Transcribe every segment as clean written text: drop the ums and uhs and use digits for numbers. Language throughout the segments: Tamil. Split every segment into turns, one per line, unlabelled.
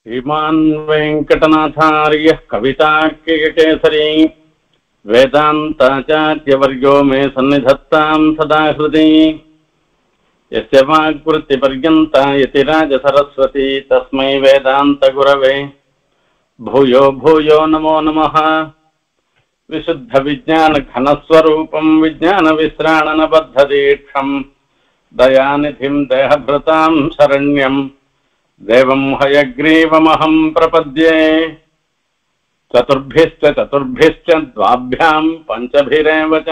श्रीमान् वेङ्कटनाथार्यः कवितार्किककेसरी वेदान्ताचार्यवर्यो मे सन्निधत्तां सदा हृदि यस्य वाक्कृतिपर्यन्ता यतिराजसरस्वती तस्मै वेदान्तगुरवे भूयो भूयो नमो नमः। विशुद्धविज्ञानघनस्वरूपं विज्ञानविश्राणनबद्धदीक्षं दयानिधिं देहभृतां शरण्यं देवं हयग्रीवमहं प्रपद्ये। चतुर्भिश्च द्वाभ्यां पञ्चभिरेव च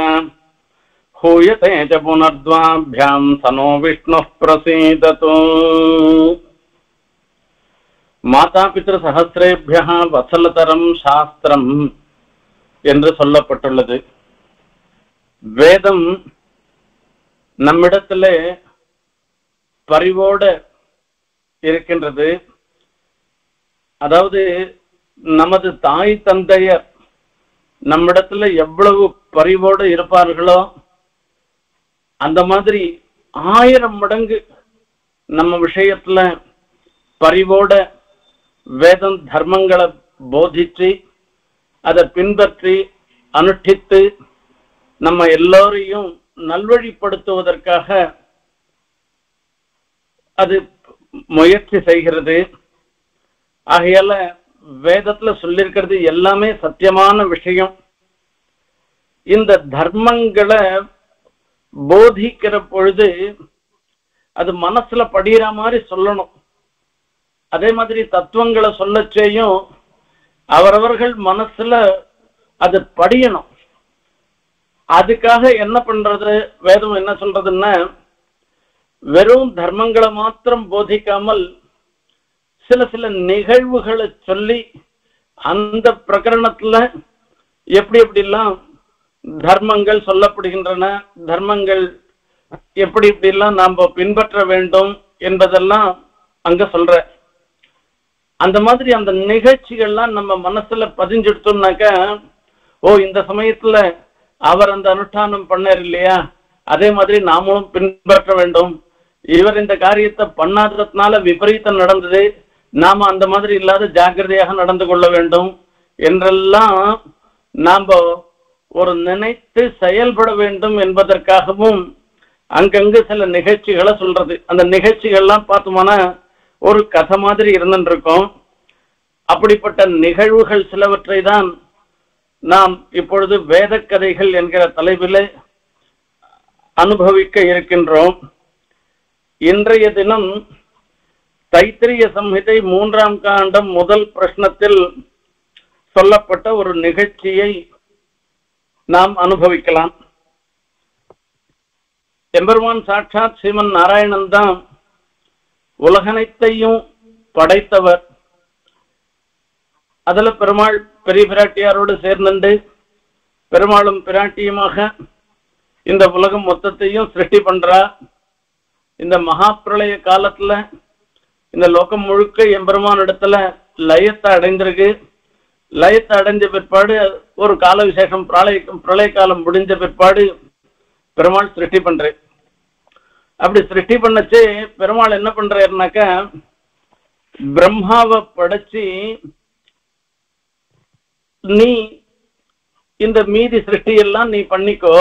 हूयते च पुनर्द्वाभ्यां सनो विष्णुः प्रसीदतु। मातापितृसहस्रेभ्यः वत्सलतरं शास्त्रम् என்று சொல்லப்பட்டுள்ளது. வேதம் நம்மிடத்திலே பரிவோடு இருக்கின்றது. அதாவது நமது தாய் தந்தையர் நம்மிடத்துல எவ்வளவு பரிவோடு இருப்பார்களோ அந்த மாதிரி 1000 மடங்கு நம்ம விஷயத்துல பரிவோட வேதம் தர்மங்களை போதிச்சு அதை பின்பற்றி அனுஷ்டித்து நம்ம எல்லோரையும் நல்வழிப்படுத்துவதற்காக அது முயற்சி செய்கிறது. ஆகையால வேதத்துல சொல்லியிருக்கிறது எல்லாமே சத்தியமான விஷயம். இந்த தர்மங்களை போதிக்கிற பொழுது அது மனசுல படிகிற மாதிரி சொல்லணும். அதே மாதிரி தத்துவங்களை சொல்லச்சேயும் அவரவர்கள் மனசுல அது படியணும். அதுக்காக என்ன பண்றது, வேதம் என்ன சொல்றதுன்னா, வெறும் தர்மங்களை மாத்திரம் போதிக்காமல் சில சில நிகழ்வுகளை சொல்லி அந்த பிரகரணத்துல எப்படி எப்படிலாம் தர்மங்கள் சொல்லப்படுகின்றன, தர்மங்கள் எப்படி எப்படிலாம் நாம் பின்பற்ற வேண்டும் என்பதெல்லாம் அங்க சொல்ற. அந்த மாதிரி அந்த நிகழ்ச்சிகள்லாம் நம்ம மனசுல பதிஞ்சுடுத்தோம்னாக்க, ஓ இந்த சமயத்துல அவர் அந்த அனுஷ்டானம் பண்ணார் இல்லையா, அதே மாதிரி நாமளும் பின்பற்ற வேண்டும். இவர் இந்த காரியத்தை பண்ணாததுனால விபரீதம் நடந்தது, நாம அந்த மாதிரி இல்லாத ஜாக்கிரதையாக நடந்து கொள்ள வேண்டும் என்றெல்லாம் நாம ஒரு நினைத்து செயல்பட வேண்டும் என்பதற்காகவும் அங்கங்கு சில நிகழ்ச்சிகளை சொல்றது. அந்த நிகழ்ச்சிகள்லாம் பார்த்தோம்னா ஒரு கதை மாதிரி இருந்துட்டு இருக்கோம். அப்படிப்பட்ட நிகழ்வுகள் சிலவற்றை தான் நாம் இப்பொழுது வேத கதைகள் என்கிற தலைப்பில் அனுபவிக்க இருக்கின்றோம். இன்றைய தினம் தைத்திரிய சம்ஹிதை 3ஆம் காண்டம் முதல் பிரஷ்னத்தில் சொல்லப்பட்ட ஒரு நிகழ்ச்சியை நாம் அனுபவிக்கலாம். எம்பெருமான் சாட்சாத் ஸ்ரீமன் நாராயணன் தான் உலகனைத்தையும் படைத்தவர். அதுல பெருமாள் பெரிய பிராட்டியாரோடு சேர்ந்து பெருமாளும் பிராட்டியுமாக இந்த உலகம் மொத்தத்தையும் சிருஷ்டி பண்றா. இந்த மகா பிரளய காலத்துல இந்த லோகம் முழுக்க எம்பெருமான் இடத்துல லயத்தை அடைந்திருக்கு. லயத்தை அடைஞ்ச பிற்பாடு ஒரு கால விசேஷம் பிரளய காலம் முடிஞ்ச பிற்பாடு பெருமாள் சிருஷ்டி பண்றேன். அப்படி சிருஷ்டி பண்ணச்சு பெருமாள் என்ன பண்றாருனாக்க, பிரம்மாவை படைச்சி நீ இந்த மீதி சிருஷ்டி எல்லாம் நீ பண்ணிக்கோ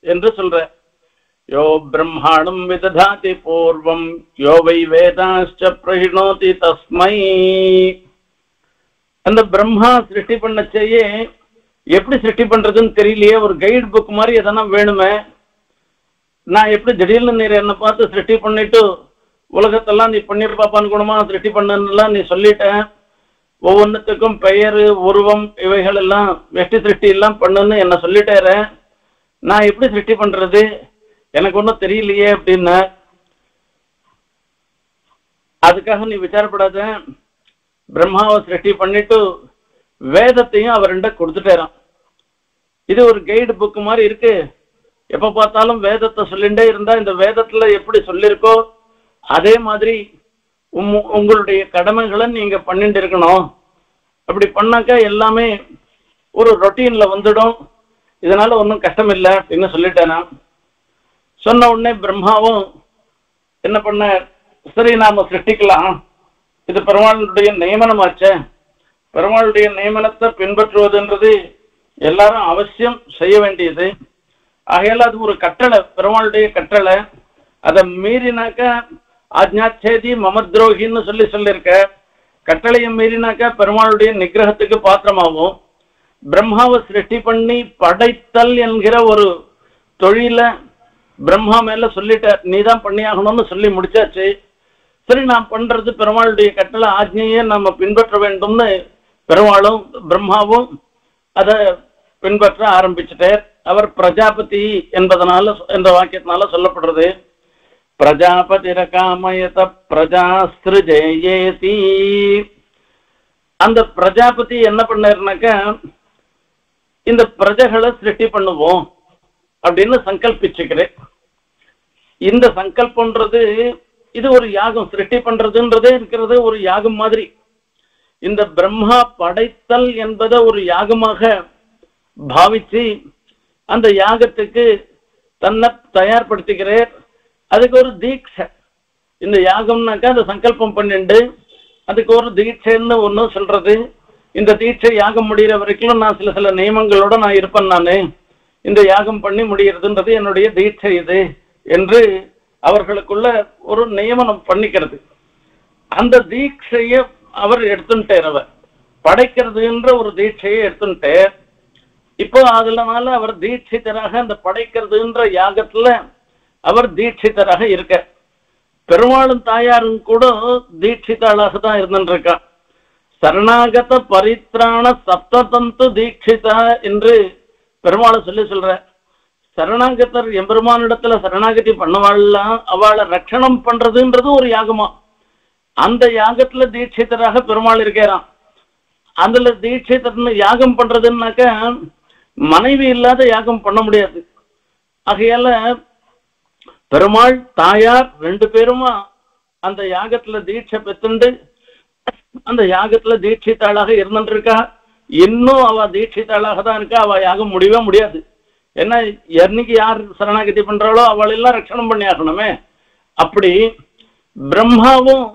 என்று சொல்ற. யோ பிரம்மாணம் விததாதி பூர்வம் யோ வை வேதாச்ச பிரஹிணோதி தஸ்மை. அந்த பிரம்மா சிருஷ்டி பண்ணச்சேயே எப்படி சிருஷ்டி பண்றதுன்னு தெரியலையே, ஒரு கைடு புக் மாதிரி எதனா வேணுமே. நான் எப்படி திடீர்னு நீ என்னை பார்த்து சிருஷ்டி பண்ணிட்டு உலகத்தெல்லாம் நீ பண்ணிருப்பாப்பான்னு குணமா சிருஷ்டி பண்ணலாம் நீ சொல்லிட்டேன். ஒவ்வொன்றுத்துக்கும் பெயர் உருவம் இவைகள் எல்லாம் வெஷ்டி சிருஷ்டி எல்லாம் பண்ணுன்னு என்ன சொல்லிட்டேற, நான் எப்படி சிருஷ்டி பண்றது, எனக்கு ஒன்றும் தெரியலையே அப்படின்னு. அதுக்காக நீ விசாரப்படாத, பிரம்மாவை சிருஷ்டி பண்ணிட்டு வேதத்தையும் அவர்கிட்ட கொடுத்துட்டேறான். இது ஒரு கைடு புக் மாதிரி இருக்கு. எப்ப பார்த்தாலும் வேதத்தை சொல்லிண்டே இருந்தா இந்த வேதத்துல எப்படி சொல்லியிருக்கோ அதே மாதிரி உங்களுடைய கடமைகளை நீங்க பண்ணிட்டு இருக்கணும். அப்படி பண்ணாக்கா எல்லாமே ஒரு ரொட்டீன்ல வந்துடும், இதனால ஒன்றும் கஷ்டம் இல்லை அப்படின்னு சொல்லிட்டேனா. சொன்ன உடனே பிரம்மாவும் என்ன பண்ண, சரி நாம சிருஷ்டிக்கலாம் இது பெருமாளுடைய நியமனமாச்ச. பெருமாளுடைய நியமனத்தை பின்பற்றுவதுன்றது எல்லாரும் அவசியம் செய்ய வேண்டியது. ஆகையால அது ஒரு கட்டளை, பெருமாளுடைய கட்டளை. அதை மீறினாக்கா ஆஜ்ஞாச்சேதி மமத்ரோகின்னு சொல்லியிருக்க. கட்டளையை மீறினாக்கா பெருமாளுடைய நிகிரகத்துக்கு பாத்திரமாகும். பிரம்மாவை சிருஷ்டி பண்ணி படைத்தல் என்கிற ஒரு தொழில பிரம்மா மேல சொல்லிட்டார், நீதான் பண்ணியாகணும்னு சொல்லி முடிச்சாச்சு. சரி, நான் பண்றது பெருமாளுடைய கட்டளை, ஆஜ்ஞையை நம்ம பின்பற்ற வேண்டும்னு பெருமாளும் பிரம்மாவும் அதை பின்பற்ற ஆரம்பிச்சுட்டார். அவர் பிரஜாபதி என்பதனால என்ற வாக்கியத்தினால சொல்லப்படுறது. பிரஜாபதி ரகாமயத பிரஜாஸ்திருஜேயேதி. அந்த பிரஜாபதி என்ன பண்ணாருனாக்கா, இந்த பிரஜைகளை சிருஷ்டி பண்ணுவோம் அப்படின்னு சங்கல்பிச்சுக்கிறேன். இந்த சங்கல்பன்றது இது ஒரு யாகம், சிருஷ்டி பண்றதுன்றதே இருக்கிறது ஒரு யாகம் மாதிரி. இந்த பிரம்மா படைத்தல் என்பதை ஒரு யாகமாக பாவிச்சு அந்த யாகத்துக்கு தன்னை தயார்படுத்திக்கிறார். அதுக்கு ஒரு தீட்சை. இந்த யாகம்னாக்கா அந்த சங்கல்பம் பண்ணிண்டு அதுக்கு ஒரு தீட்சைன்னு ஒன்று சொல்றது. இந்த தீட்சை யாகம் முடிகிற வரைக்கும் நான் சில நியமங்களோட நான் இருப்பேன், நான் இந்த யாகம் பண்ணி முடிகிறதுன்றது என்னுடைய தீட்சை இது என்று அவர்களுக்குள்ள ஒரு நியமனம் பண்ணிக்கிறது. அந்த தீட்சையை அவர் எடுத்துட்டார். அவர் படைக்கிறதுன்ற ஒரு தீட்சையை எடுத்துட்டார். இப்போ அதனால அவர் தீட்சிதராக அந்த படைக்கிறதுன்ற யாகத்துல அவர் தீட்சிதராக இருக்க. பெருமாளும் தாயாரும் கூட தீட்சிதாளாக தான் இருந்துருக்கா. சரணாகத பரித்ராண சப்ததந்து தீட்சிதா என்று பெருமாளை சொல்ற. சரணாகத்தர் எம்பெருமானிடத்துல சரணாகதி பண்ணவாள்லாம் அவளை ரட்சணம் பண்றதுன்றது ஒரு யாகமா. அந்த யாகத்துல தீட்சிதராக பெருமாள் இருக்கிறான். அதுல தீட்சிதர்னு யாகம் பண்றதுன்னாக்க மனைவி இல்லாத யாகம் பண்ண முடியாது. ஆகையால பெருமாள் தாயார் ரெண்டு பேருமா அந்த யாகத்துல தீட்சை பெற்றுண்டு அந்த யாகத்துல தீட்சித்தாளாக இருந்துருக்கா. இன்னும் அவ தீட்சித்தாளாக தான் இருக்கா. அவ யாகம் முடியவே முடியாது. ஏன்னா என்னைக்கு யார் சரணாகதி பண்றாளோ அவளெல்லாம் ரட்சணம் பண்ணி ஆகணுமே. அப்படி பிரம்மாவும்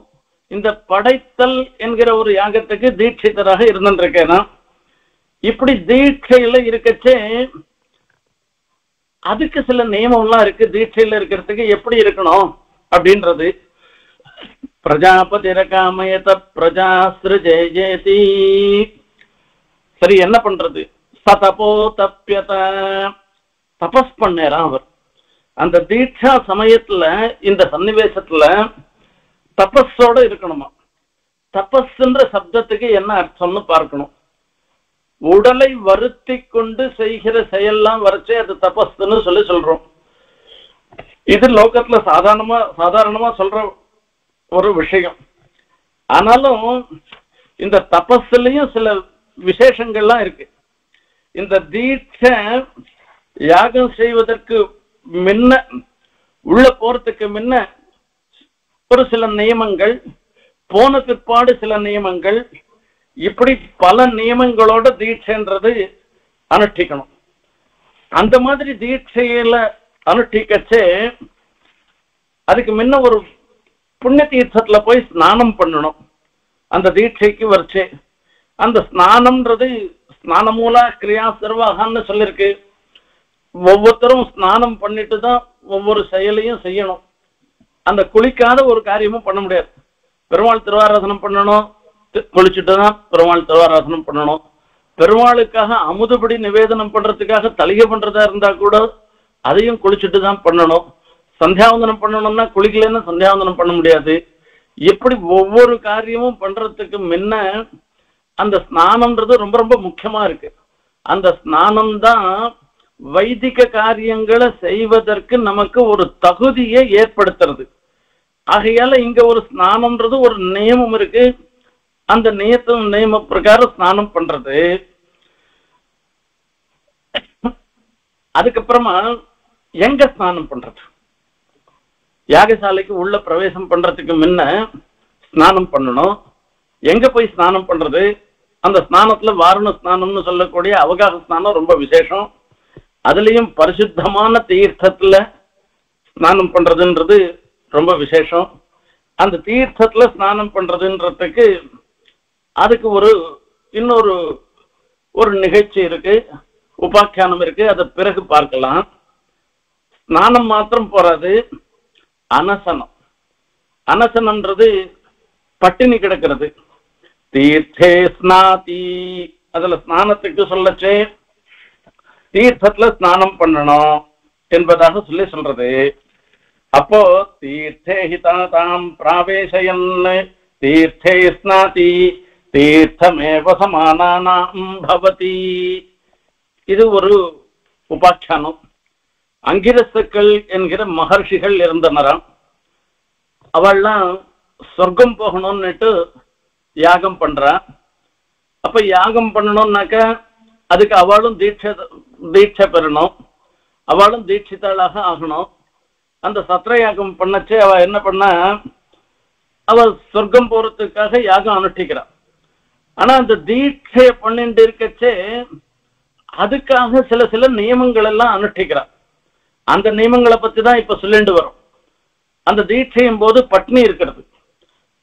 இந்த படைத்தல் என்கிற ஒரு யாகத்துக்கு தீட்சிதராக இருந்துருக்கேனா. இப்படி தீட்சையில இருக்கச்சே அதுக்கு சில நியமம்லாம் இருக்கு. தீட்சையில இருக்கிறதுக்கு எப்படி இருக்கணும் அப்படின்றது. பிரஜாபதி ரகாமயத பிரஜாஸ்திருஜேயேதி. சரி, என்ன பண்றது? சதபோ தப்யத. தபஸ் பண்ணேரான் அவர். அந்த தீட்சா சமயத்துல இந்த சன்னிவேசத்துல தபஸோட இருக்கணுமா. தபஸ்ன்ற சப்தத்துக்கு என்ன அர்த்தம்னு பார்க்கணும். உடலை வருத்தி கொண்டு செய்கிற செயல்லாம் வரைச்சே அது தபஸ்ன்னு சொல்றோம். இது லோகத்துல சாதாரணமா சொல்ற ஒரு விஷயம். ஆனாலும் இந்த தபஸ்லயும் சில விசேஷங்கள்லாம் இருக்கு. இந்த தீட்சை யாகம் செய்வதற்கு முன்ன உள்ள போறதுக்கு முன்ன ஒரு சில நியமங்கள், போன பிற்பாடு சில நியமங்கள், இப்படி பல நியமங்களோட தீட்சைன்றது அனுஷ்டிக்கணும். அந்த மாதிரி தீட்சையில அனுஷ்டிக்கச்சே அதுக்கு முன்ன ஒரு புண்ணிய தீர்த்தத்துல போய் ஸ்நானம் பண்ணணும். அந்த தீட்சைக்கு வரைச்சே அந்த ஸ்நானம்ன்றது ஸ்நானமூலா கிரியா சர்வாகான்னு சொல்லிருக்கு. ஒவ்வொருத்தரும் ஸ்நானம் பண்ணிட்டு தான் ஒவ்வொரு செயலையும் செய்யணும். அந்த குளிக்காத ஒரு காரியமும் பண்ண முடியாது. பெருமாள் திருவாராதனம் பண்ணணும், குளிச்சுட்டு தான் பெருமாள் திருவாராதனம் பண்ணணும். பெருமாளுக்காக அமுதுபடி நிவேதனம் பண்றதுக்காக தலிகை பண்றதா இருந்தா கூட அதையும் குளிச்சுட்டு தான் பண்ணணும். சந்தியாவந்தனம் பண்ணணும்னா குளிக்கலன்னு சந்தியாவந்தனம் பண்ண முடியாது. எப்படி ஒவ்வொரு காரியமும் பண்றதுக்கு முன்ன அந்த ஸ்நானம்ன்றது ரொம்ப ரொம்ப முக்கியமா இருக்கு. அந்த ஸ்நானம் தான் வைதிக காரியங்களை செய்வதற்கு நமக்கு ஒரு தகுதியை ஏற்படுத்துறது. ஆகையால இங்க ஒரு ஸ்நானம்ன்றது ஒரு நியமம் இருக்கு. அந்த நியம பிரகாரம் ஸ்நானம் பண்றது. அதுக்கப்புறமா எங்க ஸ்நானம் பண்றது? யாகசாலைக்கு உள்ள பிரவேசம் பண்றதுக்கு முன்ன ஸ்நானம் பண்ணணும். எங்க போய் ஸ்நானம் பண்றது? அந்த ஸ்நானத்துல வாரண ஸ்நானம்னு சொல்லக்கூடிய அவகாச ஸ்நானம் ரொம்ப விசேஷம். அதுலயும் பரிசுத்தமான தீர்த்தத்துல ஸ்நானம் பண்றதுன்றது ரொம்ப விசேஷம். அந்த தீர்த்தத்துல ஸ்நானம் பண்றதுன்றதுக்கு அதுக்கு இன்னொரு ஒரு நிகழ்ச்சி இருக்கு, உபாக்கியானம் இருக்கு. அதை பிறகு பார்க்கலாம். ஸ்நானம் மாத்திரம் போறாது, அனசனம். அனசனம்ன்றது பட்டினி கிடக்கிறது. தீர்த்தே ஸ்நாதி, அதுல ஸ்நானத்துக்கு சொல்லச்சே தீர்த்தத்துல ஸ்நானம் பண்ணணும் என்பதாக சொல்றது. அப்போ தீர்த்தே ஹிதாதாம் பிராவேசயன் தீர்த்தே ஸ்நாதி தீர்த்தமேவ சமானானாம் பவதி. இது ஒரு உபாக்கியானம். அங்கிரசுக்கள் என்கிற மகர்ஷிகள் இருந்தனராம். அவள்லாம் சொர்க்கம் போகணும்னுட்டு யாகம் பண்றா. அப்ப யாகம் பண்ணணும்னாக்க அதுக்கு அவளும் தீட்சை பெறணும், அவளும் தீட்சித்தாளாக ஆகணும். அந்த சத்திர யாகம் பண்ணச்சே அவ என்ன பண்ணா, அவ சொர்க்கம் போறதுக்காக யாகம் அனுஷ்டிக்கிறான். ஆனா அந்த தீட்சையை பண்ணிட்டு இருக்கச்சே அதுக்காக சில நியமங்கள் எல்லாம் அனுஷ்டிக்கிறான். அந்த நியமங்களை பத்தி தான் இப்ப சொல்லிட்டு வரும். அந்த தீட்சையும் போது பட்னி இருக்கிறது.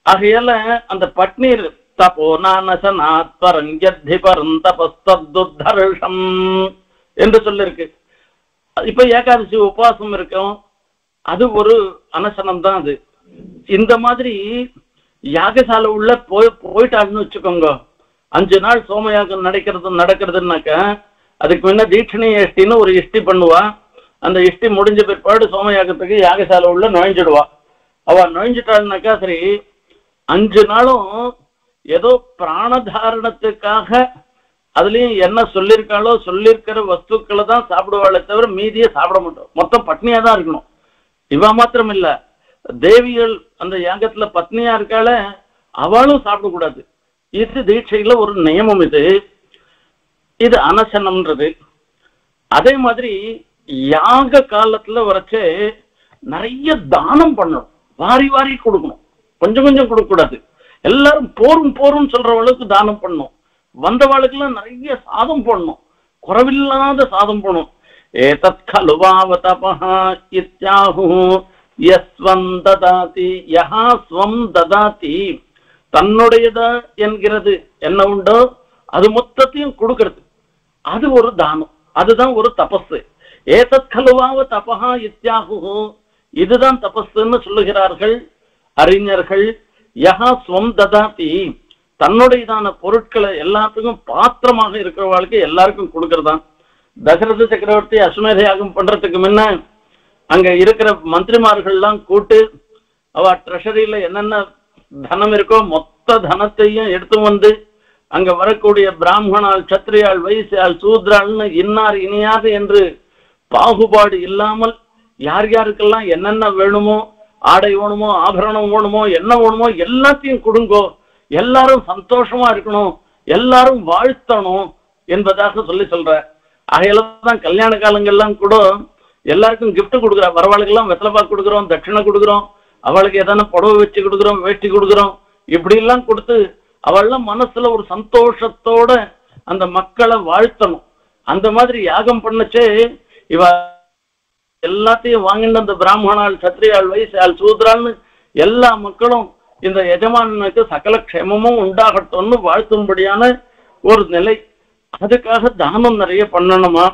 ஆகையால அந்த பட்னி தபோ நானசனாத்பரஞ்சத்திபரந்தபஸ்தர்ஷம் என்று சொல்லிருக்கு. இப்ப ஏகாதசி உபவாசம் இருக்கும், அது ஒரு அனசனம் தான். அது இந்த மாதிரி யாகசாலை உள்ள போயிட்டாருன்னு வச்சுக்கோங்க. 5 நாள் சோமயாகம் நடக்கிறதுனாக்க அதுக்கு முன்ன தீட்சணி இஷ்டின்னு ஒரு இஷ்டி பண்ணுவா. அந்த இஷ்டி முடிஞ்ச பிற்பாடு சோமயாகத்துக்கு யாகசாலை உள்ள நுழைஞ்சிடுவா. அவ நுழைஞ்சிட்டாள்னாக்கா சரி, 5 நாளும் ஏதோ பிராணதாரணத்துக்காக அதுலயும் என்ன சொல்லியிருக்காளோ சொல்லியிருக்கிற வஸ்துக்களை தான் சாப்பிடுவாளே தவிர மீதியே சாப்பிட மாட்டோம். மொத்தம் பட்னியா தான் இருக்கணும். இவ மாத்திரம் இல்ல, தேவிகள் அந்த யாகத்துல பத்னியா இருக்காள அவளும் சாப்பிடக்கூடாது. இது தீட்சையில ஒரு நியமம். இது அனசனம்ன்றது. அதே மாதிரி யாக காலத்துல வரைச்சே நிறைய தானம் பண்ணணும், வாரி வாரி கொடுக்கணும், கொஞ்சம் கொஞ்சம் கொடுக்க கூடாது. எல்லாரும் போரும் சொல்றவளுக்கு தானம் பண்ணணும். வந்தவாளுக்கெல்லாம் நிறைய சாதம் போடணும், குறைவில்லாத சாதம் போடணும். ஏதத் கலுவாவதபஹா இத்யாஹு யஸ்வம் ததாதி யஹா ஸ்வம் ததாதி. தன்னுடையதா என்கிறது என்ன உண்டோ அது மொத்தத்தையும் கொடுக்கிறது, அது ஒரு தானம், அதுதான் ஒரு தபஸ். ஏதத் கலுவாவ தபஹா இத்யாஹு, இதுதான் தபஸ்ன்னு சொல்லுகிறார்கள் அறிஞர்கள். யஹா ஸ்வம் ததாதி, தன்னுடையதான பொருட்களை எல்லாத்துக்கும் பாத்திரமாக இருக்கிறவர்களுக்கு எல்லாருக்கும் கொடுக்கறதான். தசரத சக்கரவர்த்தி அஸ்வமேத யாகம் பண்றதுக்கு முன்ன அங்க இருக்கிற மந்திரிமார்கள்லாம் கூட்டு அவ ட்ரெஷரியில என்னென்ன தனம் இருக்கோ மொத்த தனத்தையும் எடுத்து வந்து அங்க வரக்கூடிய பிராமணால், சத்திரியாள், வைசியாள், சூத்ராள்னு இன்னார் இனியாது என்று பாகுபாடு இல்லாமல் யார் யாருக்கெல்லாம் என்னென்ன வேணுமோ, ஆடை வேணுமோ, ஆபரணம் வேணுமோ, என்ன வேணுமோ எல்லாத்தையும் கொடுங்கோ, எல்லாரும் சந்தோஷமா இருக்கணும், எல்லாரும் வாழ்த்தணும் என்பதாக சொல்ற. அதையெல்லாம் கல்யாண காலங்கள்லாம் கூட எல்லாருக்கும் கிஃப்ட் கொடுக்குறா. வரவாளுக்கெல்லாம் வெத்தலைப்பாக்கு கொடுக்குறோம், தட்சிணை கொடுக்குறோம், அவளுக்கு எதனா புடவை வச்சு கொடுக்குறோம், வேட்டி கொடுக்குறோம், இப்படி எல்லாம் கொடுத்து அவள்லாம் மனசுல ஒரு சந்தோஷத்தோட அந்த மக்களை வாழ்த்தணும். அந்த மாதிரி யாகம் பண்ணச்சே இவ எல்லாத்தையும் வாங்கிட்டு அந்த பிராமணால், சத்திரியாள், வைசியாள், சூத்ரான்னு எல்லா மக்களும் இந்த எஜமானுக்கு சகல க்ஷேமமும் உண்டாகட்டும்னு வாழ்த்தும்படியான ஒரு நிலை. அதுக்காக தானம் நிறைய பண்ணணுமா.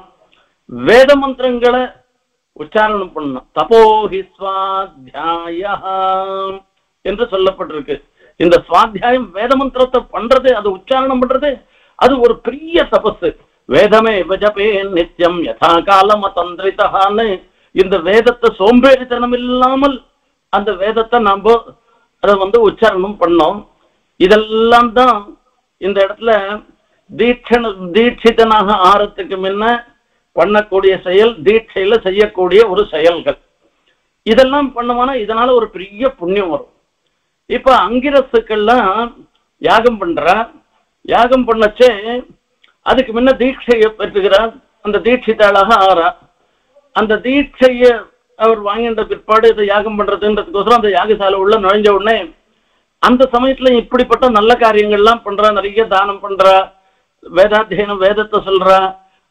வேத மந்திரங்களை உச்சாரணம் பண்ணணும். தபோஹி ஸ்வாத்யாய என்று சொல்லப்பட்டிருக்கு. இந்த ஸ்வாத்தியாயம் வேத மந்திரத்தை பண்றது, அது உச்சாரணம் பண்றது, அது ஒரு பெரிய தபஸ். வேதமே ஜபே நித்தியம் யதா காலம் தந்திரிதான்னு இந்த வேதத்தை சோம்பேறித்தனம் இல்லாமல் அந்த வேதத்தை நாம அதை உச்சாரணம் பண்ணோம். இதெல்லாம் தான் இந்த இடத்துல தீட்சிதனாக ஆறத்துக்கு முன்ன பண்ணக்கூடிய செயல், தீட்சையில செய்யக்கூடிய ஒரு செயல்கள். இதெல்லாம் பண்ணுவானா இதனால ஒரு பெரிய புண்ணியம் வரும். இப்ப அங்கிரசுக்கள்லாம் யாகம் பண்றா. யாகம் பண்ணச்சே அதுக்கு முன்ன தீட்சையை பெற்றுகிறார். அந்த தீட்சிதாளாக ஆறா. அந்த தீட்சைய அவர் வாங்கின்ற பிற்பாடு இதை யாகம் பண்றதுன்றதுக்கோசரம் அந்த யாகசாலை உள்ள நுழைஞ்ச உடனே அந்த சமயத்துல இப்படிப்பட்ட நல்ல காரியங்கள்லாம் பண்றா. நிறைய தானம் பண்றா, வேதாத்தியனம், வேதத்தை சொல்றா.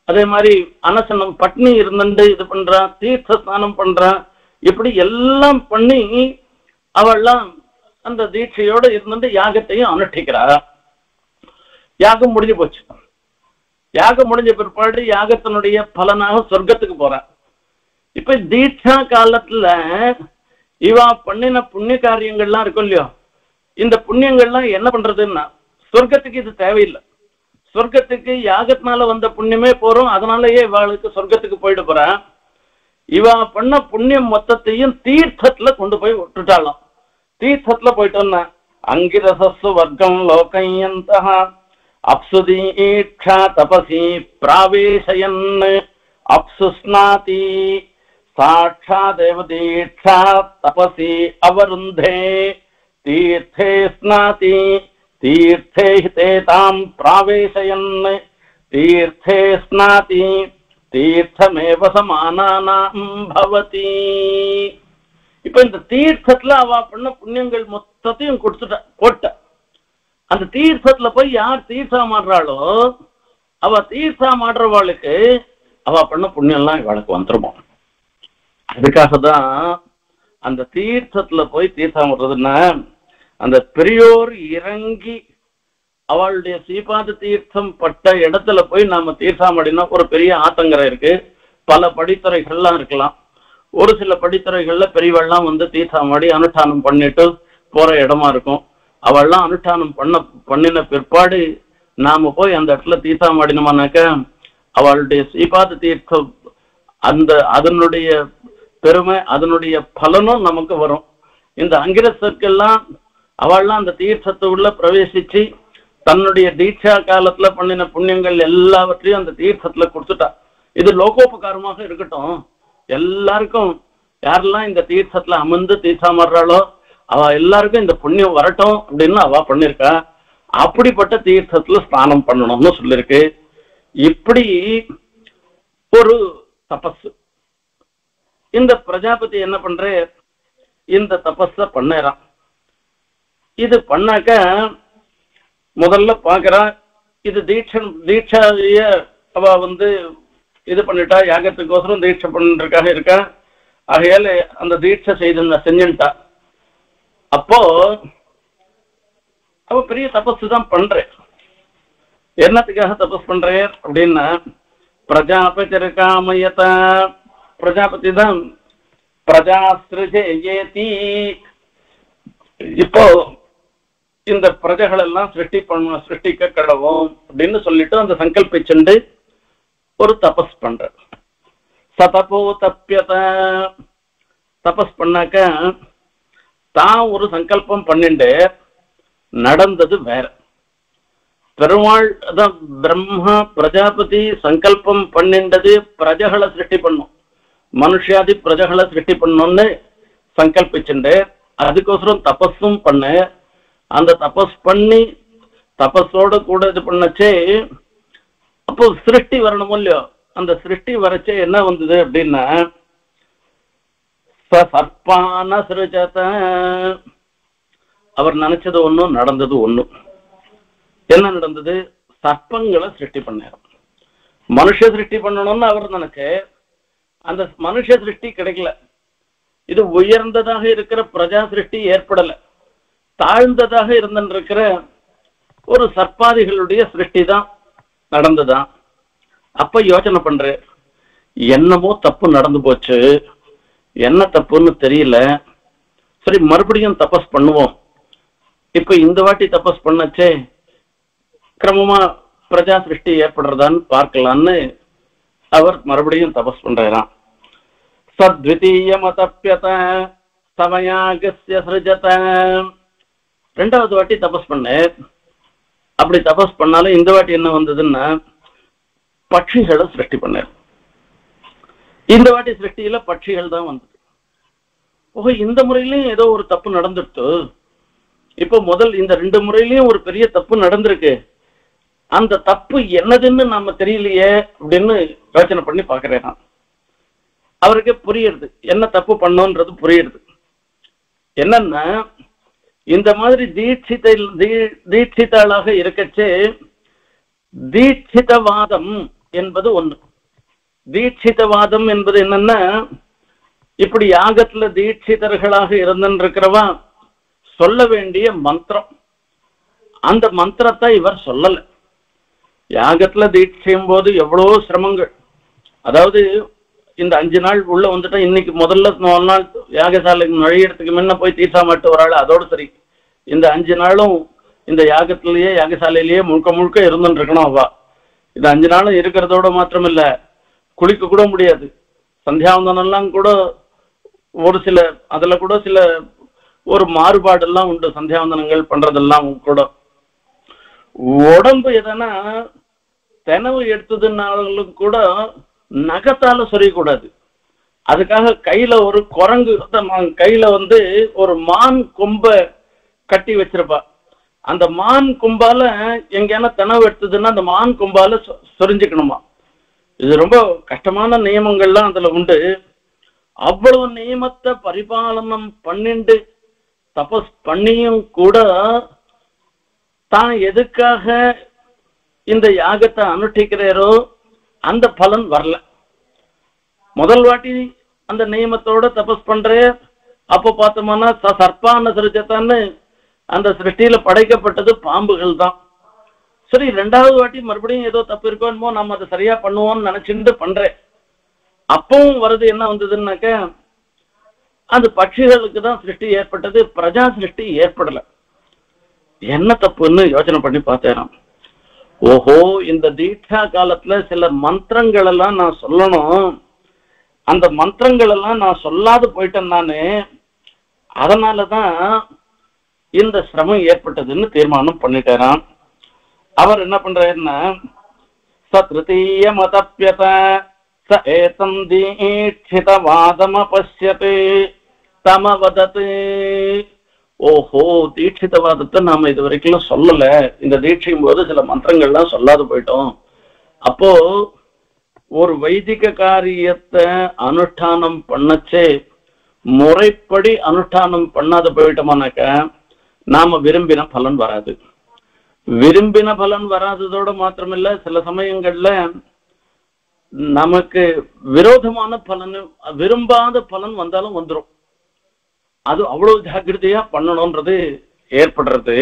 அதே மாதிரி அனசனம், பட்னி இருந்துட்டு இது பண்றா, தீர்த்த ஸ்நானம் பண்றா. இப்படி எல்லாம் பண்ணி அவள்லாம் அந்த தீட்சையோட இருந்துட்டு யாகத்தையும் அனுஷ்டிக்கிறா. யாகம் முடிஞ்சு போச்சு. யாகம் முடிஞ்ச பிற்பாடு யாகத்தினுடைய பலனாக சொர்க்கத்துக்கு போறா. இப்ப தீட்சா காலத்துல இவா பண்ணின புண்ணிய காரியங்கள்லாம் இருக்கும் இல்லையோ, இந்த புண்ணியங்கள்லாம் என்ன பண்றதுன்னா சொர்க்கத்துக்கு இது தேவையில்லை. சொர்க்கத்துக்கு யாகத்தினால வந்த புண்ணியமே போறோம். அதனாலயே இவாளுக்கு சொர்க்கத்துக்கு போயிட்டு போறா. இவா பண்ண புண்ணியம் மொத்தத்தையும் தீர்த்தத்துல கொண்டு போய் விட்டுட்டாலும். தீர்த்தத்துல போயிட்டோம்னா அங்கிரசஸ்ஸு வர்க்கம் லோகயந்தஹ அப்சுதீக்ஷா தபசி பிராவேசயன் அப்சுஸ்நாதி சாட்சா தேவதீக்ஷா தபசி அவருந்தே தீர்த்தே ஸ்நாதி தீர்த்தே ஹிதேதாம் பிராவேசயன் தீர்த்தே ஸ்நாதி தீர்த்தமேவ சமானானாம் பவதி. இப்ப இந்த தீர்த்தத்துல அவ பண்ண புண்ணியங்கள் மொத்தத்தையும் கொடுத்துட்டா போட்ட. அந்த தீர்த்தத்துல போய் யார் தீர்த்தம் ஆடுறாளோ அவ தீர்த்தம் ஆடுறவாளுக்கு அவ பண்ண புண்ணியம் எல்லாம் இவளுக்கு வந்துருமா. அதுக்காக தான் அந்த தீர்த்தத்துல போய் தீர்த்தம் ஆடுறதுன்னா அந்த பெரியோர் இறங்கி அவளுடைய சீபாத தீர்த்தம் பட்ட இடத்துல போய் நாம தீர்த்தம் ஆடினா ஒரு பெரிய ஆத்தங்கரை இருக்கு. பல படித்துறைகள்லாம் இருக்கலாம். ஒரு சில படித்துறைகள்ல பெரியவெல்லாம் வந்து தீர்த்தம் ஆடி அனுஷ்டானம் பண்ணிட்டு போற இடமா இருக்கும். அவள்லாம் அனுஷ்டானம் பண்ணின பிற்பாடு நாம போய் அந்த இடத்துல தீர்த்தம் ஆடினோமானாக்க அவளுடைய சீபாத தீர்த்தம் அந்த அதனுடைய பெருமை அதனுடைய பலனும் நமக்கு வரும். இந்த அங்கிரசர்க்கெல்லாம் அவள்லாம் அந்த தீர்த்தத்தை உள்ள பிரவேசிச்சு தன்னுடைய தீட்சா காலத்துல பண்ணின புண்ணியங்கள் எல்லாவற்றையும் அந்த தீர்த்தத்துல கொடுத்துட்டா. இது லோகோபகாரமாக இருக்கட்டும். எல்லாருக்கும் யாரெல்லாம் இந்த தீர்த்தத்துல அமர்ந்து தீர்த்தம் ஆடுறாளோ அவ எல்லாருக்கும் இந்த புண்ணியம் வரட்டும் அப்படின்னு அவ பண்ணிருக்கா. அப்படிப்பட்ட தீர்த்தத்துல ஸ்நானம் பண்ணணும்னு சொல்லிருக்கு. இப்படி ஒரு தபஸ். இந்த பிரஜாபதி என்ன பண்ற, இந்த தபஸ பண்ணறான். இது பண்ணாக்க முதல்ல பாக்குறா, இது தீட்சாய அவ வந்து இது பண்ணிட்டா, யாகத்துக்கோசரம் தீட்சை பண்ணிருக்காக இருக்கா. ஆகையால அந்த தீட்சை செஞ்சுட்டா. அப்போ அவ பெரிய தபஸ் தான் பண்ற. என்னத்துக்காக தபஸ் பண்ற அப்படின்னா பிரஜாபதி காமயத, பிரஜாபதி தான் பிரஜாஸ்ருஜேதி. இப்போ இந்த பிரஜைகள் எல்லாம் சிருஷ்டிக்க கடவும் அப்படின்னு சொல்லிட்டு அந்த சங்கல்பிச்சுண்டு ஒரு தபஸ் பண்ற. சதபோ தப்பியத, தபஸ் பண்ணாக்க தான் ஒரு சங்கல்பம் பண்ணிண்டு நடந்தது வேற. பெருமாள் அதான் பிரம்மா பிரஜாபதி சங்கல்பம் பண்ணிண்டது பிரஜைகளை சிருஷ்டி பண்ணும், மனுஷாதி பிரஜைகளை சிருஷ்டி பண்ணணும்னு சங்கல்பிச்சுண்டு அதுக்கோசரம் தபஸும் பண்ண. அந்த தபஸ் பண்ணி தபஸோட கூட இது பண்ணச்சே அப்போ சிருஷ்டி வரணும் இல்லையோ. அந்த சிருஷ்டி வரச்சே என்ன வந்தது அப்படின்னா சர்ப்பான சிருஜத, அவர் நினைச்சது ஒண்ணும் நடந்தது ஒண்ணும். என்ன நடந்தது, சர்ப்பங்களை சிருஷ்டி பண்ணார். மனுஷ சிருஷ்டி பண்ணணும்னு அவர் நினைச்ச அந்த மனுஷ சிருஷ்டி கிடைக்கல. இது உயர்ந்ததாக இருக்கிற பிரஜா சிருஷ்டி ஏற்படல. தாழ்ந்ததாக இருந்திருக்கிற ஒரு சர்ப்பாதிகளுடைய சிருஷ்டி தான் நடந்துதான். அப்ப யோசனை பண்ற, என்னமோ தப்பு நடந்து போச்சு, என்ன தப்புன்னு தெரியல, சரி மறுபடியும் தபஸ் பண்ணுவோம். இப்ப இந்த வாட்டி தபஸ் பண்ணச்சே கிரமமா பிரஜா சிருஷ்டி ஏற்படுறதான்னு பார்க்கலான்னு அவர் மறுபடியும் தபஸ் பண்றாராம். சத்விதீயமதப்யத சமயாகஸ்ய ஸ்ருஜத, ரெண்டாவது வாட்டி தபஸ் பண்ண. அப்படி தபஸ் பண்ணாலும் இந்த வாட்டி என்ன வந்ததுன்னா பட்சிகளை சிருஷ்டி பண்ணார். இந்த வாட்டி சிருஷ்டியில பட்சிகள் தான் வந்தது. ஓஹோ, இந்த முறையிலையும் ஏதோ ஒரு தப்பு நடந்துட்டு, இப்போ முதல் இந்த 2 முறையிலையும் ஒரு பெரிய தப்பு நடந்திருக்கு. அந்த தப்பு என்னதுன்னு நாம தெரியலையே அப்படின்னு யோசனை பண்ணி பாக்குறேன். அவருக்கு புரியுது என்ன தப்பு பண்ணோன்றது புரியுது. என்னன்னா இந்த மாதிரி தீட்சிதாளாக இருக்கச்சே தீட்சிதவாதம் என்பது ஒண்ணு. தீட்சிதவாதம் என்பது என்னன்னா, இப்படி யாகத்துல தீட்சிதர்களாக இருந்திருக்கிறவா சொல்ல வேண்டிய மந்திரம். அந்த மந்திரத்தை இவர் சொல்லல. யாகத்துல தீட்சையும் போது எவ்வளவோ சிரமங்கள். அதாவது இந்த 5 நாள் உள்ள வந்துட்டா, இன்னைக்கு முதல்ல 4 நாள் யாகசாலைக்கு நுழையிறதுக்கு முன்ன போய் தீர்த்தா மட்டும் வராள், அதோடு சரி. இந்த 5 நாளும் இந்த யாகத்திலேயே யாகசாலையிலேயே முழுக்க முழுக்க இருந்துட்டு இருக்கணும் அவ. இந்த 5 நாளும் இருக்கிறதோட மாத்திரம் இல்ல, குளிக்க கூட முடியாது. சந்தியாவந்தனெல்லாம் கூட ஒரு சில அதுல கூட சில ஒரு மாறுபாடெல்லாம் உண்டு. சந்தியாவந்தனங்கள் பண்றதெல்லாம் கூட உடம்பு எதனா தெனவு எடுத்ததுனாலும் கூட நகத்தால சொரியக்கூடாது. அதுக்காக கையில ஒரு குரங்கு, கையில ஒரு மான் கொம்ப கட்டி வச்சிருப்பா. அந்த மான் கொம்பால எங்கேயான தெனவு எடுத்ததுன்னா அந்த மான் கொம்பால சொரிஞ்சுக்கணுமா. இது ரொம்ப கஷ்டமான நியமங்கள்லாம் அதுல உண்டு. அவ்வளவு நியமத்தை பரிபாலனம் பண்ணிண்டு தபஸ் பண்ணியும் கூட தான் எதுக்காக இந்த யாகத்தை அனுஷ்டிக்கிறாரோ அந்த பலன் வரல. முதல் வாட்டி அந்த நியமத்தோட தபஸ் பண்ற அப்போ பார்த்தோம்னா சர்ப்பான சிருஜத்தான்னு அந்த சிருஷ்டியில படைக்கப்பட்டது பாம்புகள் தான். சரி, 2வது வாட்டி மறுபடியும் ஏதோ தப்பு இருக்கோமோ, நம்ம அதை சரியா பண்ணுவோம்னு நினைச்சுட்டு பண்றேன். அப்பவும் வருது என்ன வந்ததுன்னாக்க, அந்த பட்சிகளுக்கு தான் சிருஷ்டி ஏற்பட்டது, பிரஜா சிருஷ்டி ஏற்படல. என்ன தப்புன்னு யோசனை பண்ணி பார்த்தேன். ஓஹோ, இந்த தீட்சா காலத்துல சில மந்திரங்கள் எல்லாம் நான் சொல்லணும், அந்த மந்திரங்கள் எல்லாம் நான் சொல்லாது போயிட்டேன் நானு, அதனாலதான் இந்த சிரமம் ஏற்பட்டதுன்னு தீர்மானம் பண்ணிட்டாராம். அவர் என்ன பண்றாருன்னா, சத்ருதீய மதப்யத ச ஏதம் தீட்சிதவாதம பஷ்யதே தமவதத். ஓஹோ, தீட்சிதவாதத்தை நாம இது வரைக்கும் சொல்லல, இந்த தீட்சையும் போது சில மந்திரங்கள்லாம் சொல்லாது போயிட்டோம். அப்போ ஒரு வைதிக காரியத்தை அனுஷ்டானம் பண்ணச்சே முறைப்படி அனுஷ்டானம் பண்ணாத போயிட்டோமானாக்க நாம விரும்பின பலன் வராது. விரும்பின பலன் வராததோட மாத்திரமில்ல, சில சமயங்கள்ல நமக்கு விரோதமான பலன், விரும்பாத பலன் வந்தாலும் வந்துடும். அது அவ்வளவு ஜாக்கிரதையா பண்ணணும்ன்றது ஏற்படுறது.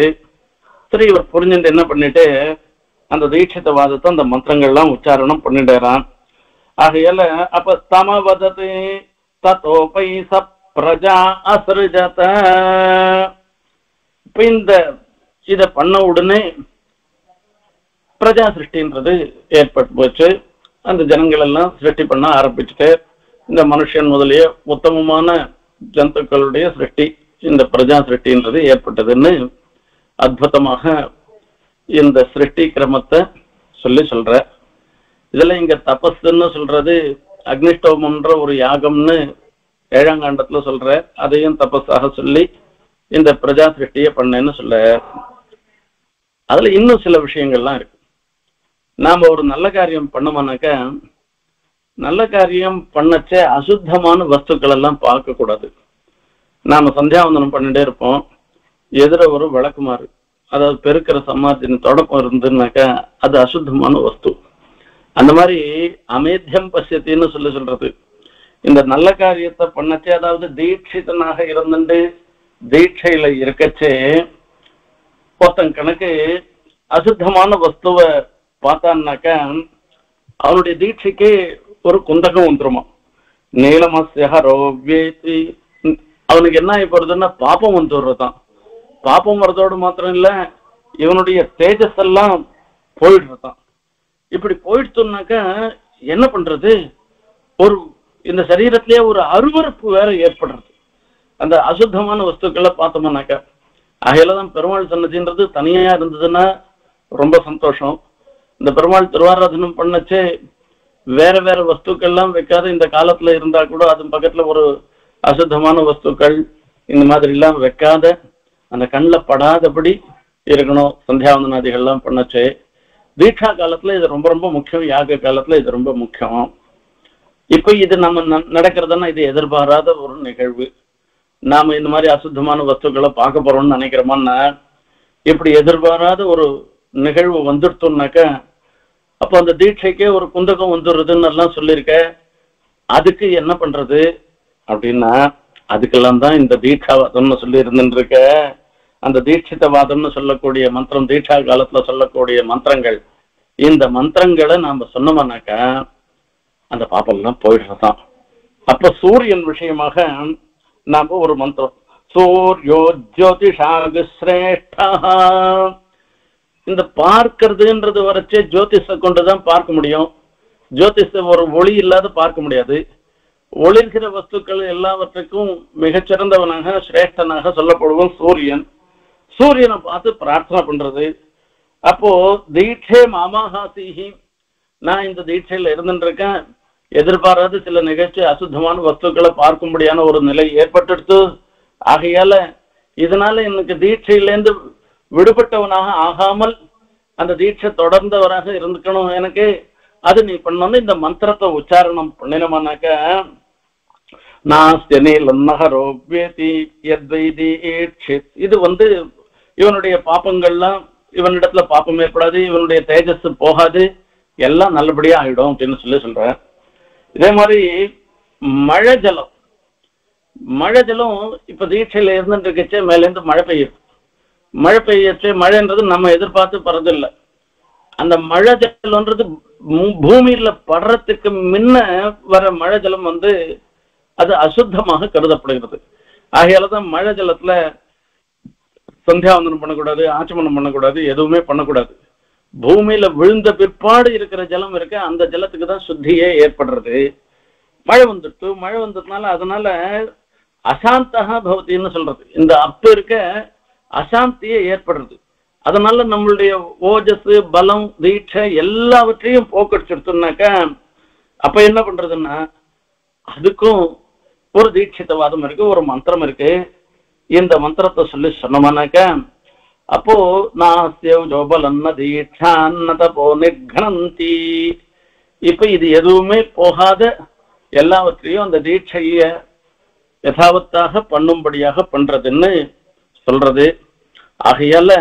சரி, இவர் புரிஞ்சுட்டு என்ன பண்ணிட்டு அந்த தீட்சிதவாதத்தை அந்த மந்திரங்கள்லாம் உச்சாரணம் பண்ணிடுறான். ஆகையால அப்ப தமவதத்து ததோபை சப்ரஜா அஸ்ருஜத. இப்ப இந்த இத பண்ண உடனே பிரஜா சிருஷ்டின்றது ஏற்பட்டு போச்சு. அந்த ஜனங்கள் எல்லாம் சிருஷ்டி பண்ண ஆரம்பிச்சுட்டு, இந்த மனுஷன் முதலிய உத்தமமான ஜந்துக்களுடைய சிருஷ்டி, இந்த பிரஜா சிருஷ்டின்றது ஏற்பட்டதுன்னு அற்புதமாக இந்த சிருஷ்டி கிரமத்தை சொல்ற. இதுல இங்க தபஸ்ன்னு சொல்றது அக்னிஷ்டோமன்ற ஒரு யாகம்னு 7ஆம் காண்டத்துல சொல்ற, அதையும் தபஸாக சொல்லி இந்த பிரஜா சிருஷ்டியை பண்ணேன்னு சொல்ல. அதுல இன்னும் சில விஷயங்கள்லாம் இருக்கு. நாம ஒரு நல்ல காரியம் பண்ணோம்னாக்க, நல்ல காரியம் பண்ணச்சே அசுத்தமான வஸ்துக்கள் எல்லாம் பார்க்க கூடாது. நாம சந்தியாவந்தனம் பண்ணிட்டே இருப்போம், எதிர ஒரு விளக்குமாறு, அதாவது பெருக்கிற சமாதின தொடக்கம் இருந்துன்னாக்கா அது அசுத்தமான வஸ்து. அந்த மாதிரி அமேத்தியம் பசியத்தின்னு சொல்றது. இந்த நல்ல காரியத்தை பண்ணச்சே, அதாவது தீட்சிதனாக இருந்துட்டு தீட்சையில இருக்கச்சே ஒருத்தன் கணக்கு அசுத்தமான வஸ்துவை பார்த்தான்னாக்க அவனுடைய தீட்சைக்கு ஒரு குந்தகம் வந்துருமா. நீளமஸ்யஹரோவ்யேதி, அவனுக்கு என்ன ஆகி போறதுன்னா பாப்பம் வந்துடுறதான். பாப்பம் வர்றதோடு மாத்திரம் இல்ல, இவனுடைய தேஜஸ் எல்லாம் போயிடுறதான். இப்படி போயிடுச்சுனாக்கா என்ன பண்றது, ஒரு இந்த சரீரத்திலேயே ஒரு அருவறுப்பு வேற ஏற்படுறது அந்த அசுத்தமான வஸ்துக்களை பார்த்தோம்னாக்கா. அகையிலதான் பெருமாள் சன்னதின்றது தனியா இருந்ததுன்னா ரொம்ப சந்தோஷம். இந்த பெருமாள் திருவாராதனம் பண்ணச்சே வேற வேற வஸ்துக்கள்லாம் வைக்காத இந்த காலத்துல இருந்தா கூட அது பக்கத்துல ஒரு அசுத்தமான வஸ்துக்கள் இந்த மாதிரி எல்லாம் வைக்காத, அந்த கண்ணில் படாதபடி இருக்கணும் சந்தியாவந்தனாதிகள்லாம் பண்ணச்சே. தீட்சா காலத்துல இது ரொம்ப ரொம்ப முக்கியம், யாக காலத்துல இது ரொம்ப முக்கியம். இப்ப இது நம்ம நடக்கிறதுன்னா இது எதிர்பாராத ஒரு நிகழ்வு. நாம இந்த மாதிரி அசுத்தமான வஸ்துக்களை பார்க்க போறோம்னு நினைக்கிறோமான்னா, இப்படி எதிர்பாராத ஒரு நிகழ்வு வந்துடுத்தோம்னாக்க அப்போ அந்த தீட்சைக்கே ஒரு குந்தகம் வந்துடுறதுன்னு எல்லாம் சொல்லியிருக்க. அதுக்கு என்ன பண்றது அப்படின்னா, அதுக்கெல்லாம் தான் இந்த தீட்சாவாதம்னு சொல்லி இருந்துருக்க. அந்த தீட்சிதவாதம்னு சொல்லக்கூடிய மந்திரம், தீட்சா காலத்துல சொல்லக்கூடிய மந்திரங்கள், இந்த மந்திரங்களை நாம சொன்னோம்னாக்கா அந்த பாப்பெல்லாம் போயிடுறதான். அப்ப சூரியன் விஷயமாக நாம ஒரு மந்திரம், சூர்யோ ஜோதிஷாகு சிரேஷ்டா. இந்த பார்க்கறதுன்றது வரைச்சே ஜோதிஷ கொண்டுதான் பார்க்க முடியும். ஜோதிஷ ஒரு ஒளி இல்லாத பார்க்க முடியாது. ஒளிர்கிற வஸ்துக்கள் எல்லாவற்றுக்கும் மிகச்சிறந்தவனாக சிரேஷ்டனாக சொல்லப்படுவோம் சூரியன். சூரியனை பார்த்து பிரார்த்தனை பண்றது. அப்போ தீட்சே மாமாஹாசிஹி, நான் இந்த தீட்சையில இருந்துட்டு இருக்கேன், எதிர்பாராத சில நிகழ்ச்சி அசுத்தமான வஸ்துக்களை பார்க்கும்படியான ஒரு நிலை ஏற்பட்டுடுத்து. ஆகையால இதனால எனக்கு தீட்சையிலேருந்து விடுபட்டவனாக ஆகாமல் அந்த தீட்சை தொடர்ந்தவராக இருந்துக்கணும் எனக்கு. அது நீ பண்ணணும். இந்த மந்திரத்தை உச்சாரணம் பண்ணினோம்னாக்க இது இவனுடைய பாப்பங்கள்லாம், இவனிடத்துல பாப்பம் ஏற்படாது, இவனுடைய தேஜஸ் போகாது, எல்லாம் நல்லபடியா ஆயிடும் அப்படின்னு சொல்ற. இதே மாதிரி மழை ஜலம், மழை ஜலம் இப்ப தீட்சையில இருந்துட்டு இருக்கச்சே மேலேருந்து மழை பெய்யுது. மழை பெய்யச்சே, மழைன்றது நம்ம எதிர்பார்த்து பறதில்லை. அந்த மழை ஜலம்ன்றது பூமியில படுறதுக்கு முன்ன வர மழை ஜலம் அது அசுத்தமாக கருதப்படுகிறது. ஆகையாலதான் மழை ஜலத்துல சந்தியாவந்தனம் பண்ணக்கூடாது, ஆச்சமனம் பண்ணக்கூடாது, எதுவுமே பண்ணக்கூடாது. பூமியில விழுந்த பிற்பாடு இருக்கிற ஜலம் இருக்க, அந்த ஜலத்துக்கு தான் சுத்தியே ஏற்படுறது. மழை வந்துட்டு, மழை வந்ததுனால அதனால அசாந்தகா பவத்தின்னு சொல்றது, இந்த அப்பு இருக்க அசாந்தியே ஏற்படுறது. அதனால நம்மளுடைய ஓஜஸ், பலம், தீட்சை எல்லாவற்றையும் போக்கடிச்சுடுத்தோம்னாக்கா அப்ப என்ன பண்றதுன்னா அதுக்கும் ஒரு தீட்சிதவாதம் இருக்கு, ஒரு மந்திரம் இருக்கு. இந்த மந்திரத்தை சொல்லி சொன்னோம்னாக்க அப்போ நாஸ்யோபலன்ன தீட்சான்னதபோ நிர்கணந்தி. இப்ப இது எதுவுமே போகாத எல்லாவற்றையும் அந்த தீட்சைய யதாவத்தாக பண்ணும்படியாக பண்றதுன்னு சொல்றது. ஆகையால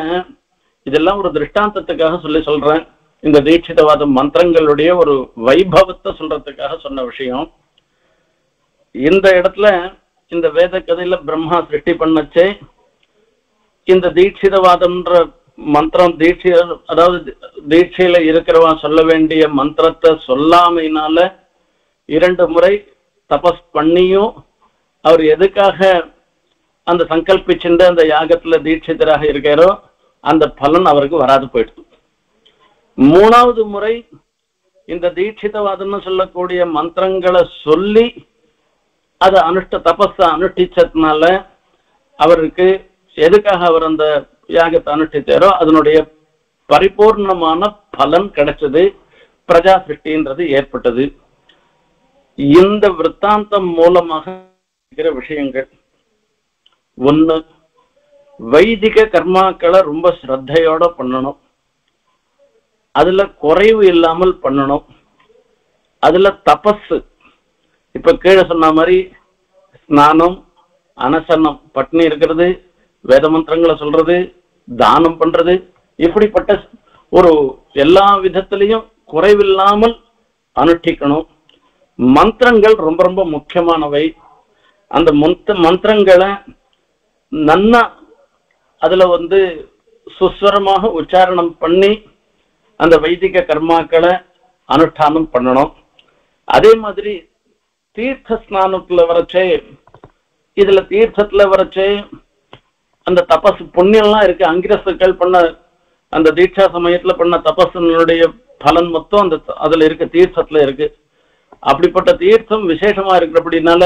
இதெல்லாம் ஒரு திருஷ்டாந்தத்துக்காக சொல்றேன். இந்த தீட்சிதவாத மந்திரங்களுடைய ஒரு வைபவத்தை சொல்றதுக்காக சொன்ன விஷயம். இந்த இடத்துல இந்த வேத கதையில பிரம்மா சிருஷ்டி பண்ணச்சே இந்த தீட்சிதவாதம்ன்ற மந்திரம், அதாவது தீட்சையில இருக்கிறவா சொல்ல வேண்டிய மந்திரத்தை சொல்லாமையினால 2 முறை தபஸ் பண்ணியும் அவர் எதுக்காக அந்த சங்கல்பிச்சுட்டு அந்த யாகத்துல தீட்சிதராக இருக்காரோ அந்த பலன் அவருக்கு வராது போயிடுது. 3வது முறை இந்த தீட்சிதவாதம்னு சொல்லக்கூடிய மந்திரங்களை சொல்லி அதை தபஸ அனுஷ்டிச்சதுனால அவருக்கு எதுக்காக அவர் அந்த யாகத்தை அனுஷ்டித்தாரோ அதனுடைய பரிபூர்ணமான பலன் கிடைச்சது, பிரஜா சிருஷ்டின்றது ஏற்பட்டது. இந்த விற்த்தாந்தம் மூலமாக இருக்கிற விஷயங்கள், 1, வைதிக கர்மாக்களை ரொம்ப ஸ்ரத்தையோட பண்ணணும், அதுல குறைவு இல்லாமல் பண்ணணும். அதுல தபஸ், இப்ப கீழே சொன்ன மாதிரி ஸ்நானம், அனசனம், பட்னி இருக்கிறது, வேத மந்திரங்களை சொல்றது, தானம் பண்றது, இப்படிப்பட்ட ஒரு எல்லா விதத்திலையும் குறைவில்லாமல் அனுஷ்டிக்கணும். மந்திரங்கள் ரொம்ப ரொம்ப முக்கியமானவை. அந்த மந்திரங்களை நன்னா அதுல சுஸ்வரமாக உச்சாரணம் பண்ணி அந்த வைதிக கர்மாக்களை அனுஷ்டானம் பண்ணணும். அதே மாதிரி தீர்த்த ஸ்நானத்துல வரைச்சே, இதுல தீர்த்தத்துல வரைச்சே அந்த தபஸ் புண்ணியம்லாம் இருக்கு. அங்கிரசுகள் பண்ண அந்த தீட்சா சமயத்துல பண்ண தபஸனுடைய பலன் மொத்தம் அந்த அதுல இருக்கு, தீர்த்தத்துல இருக்கு. அப்படிப்பட்ட தீர்த்தம் விசேஷமா இருக்கிறபடினால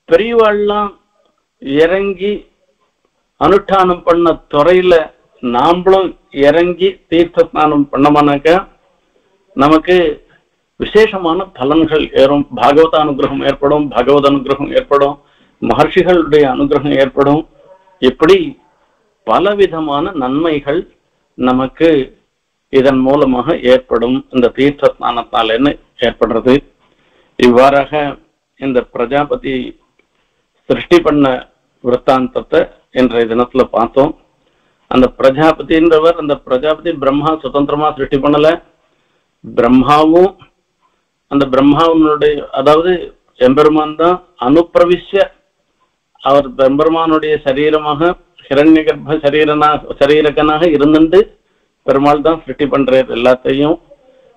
பெரியவாள்லாம் இறங்கி அனுஷ்டானம் பண்ண துறையில நாமளும் இறங்கி தீர்த்த ஸ்நானம் பண்ணோம்னாக்க நமக்கு விசேஷமான பலன்கள் ஏறும். பாகவத அனுகிரகம் ஏற்படும், பகவத் அனுகிரகம் ஏற்படும், மகர்ஷிகளுடைய அனுகிரகம் ஏற்படும். இப்படி பலவிதமான நன்மைகள் நமக்கு இதன் மூலமாக ஏற்படும். இந்த தீர்த்த ஸ்நானத்தாலேன்னு ஏற்படுறது. இவ்வாறாக இந்த பிரஜாபதி சிருஷ்டி பண்ண விற்த்தாந்தத்தை இன்றைய தினத்துல பார்த்தோம். அந்த பிரஜாபதின்றவர், அந்த பிரஜாபதி பிரம்மா சுதந்திரமா சிருஷ்டி பண்ணல. பிரம்மாவும் அந்த பிரம்மாவனுடைய, அதாவது எம்பெருமான் தான் அனுப்பிரவிஷ்ய அவர் பெருமானுடைய சரீரமாக ஹிரண்ய கர்ப்ப சரீரகனாக இருந்துட்டு பெருமாள் தான் சிருஷ்டி பண்றார் எல்லாத்தையும்.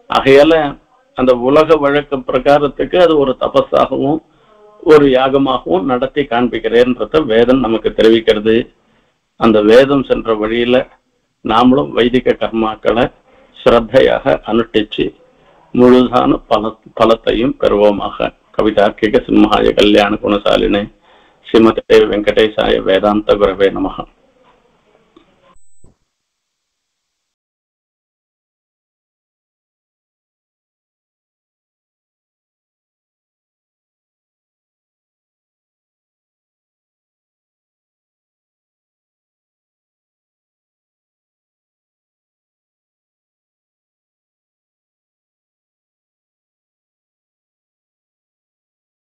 ஆகையால அந்த உலக வழக்கு பிரகாரத்துக்கு அது ஒரு தபஸாகவும் ஒரு யாகமாகவும் நடத்தி காண்பிக்கிறேன்றத வேதம் நமக்கு தெரிவிக்கிறது. அந்த வேதம் சென்ற வழியில நாமளும் வைதிக கர்மாக்களை ஸ்ரத்தையாக அனுஷ்டிச்சு முழுதான பலத்தையும் பெறுவோமாக. கவிதார்க்கிக சிம்ஹாய கல்யாண குணசாலினே ஸ்ரீமதே வெங்கடேசாய வேதாந்த குரவே நமஹ.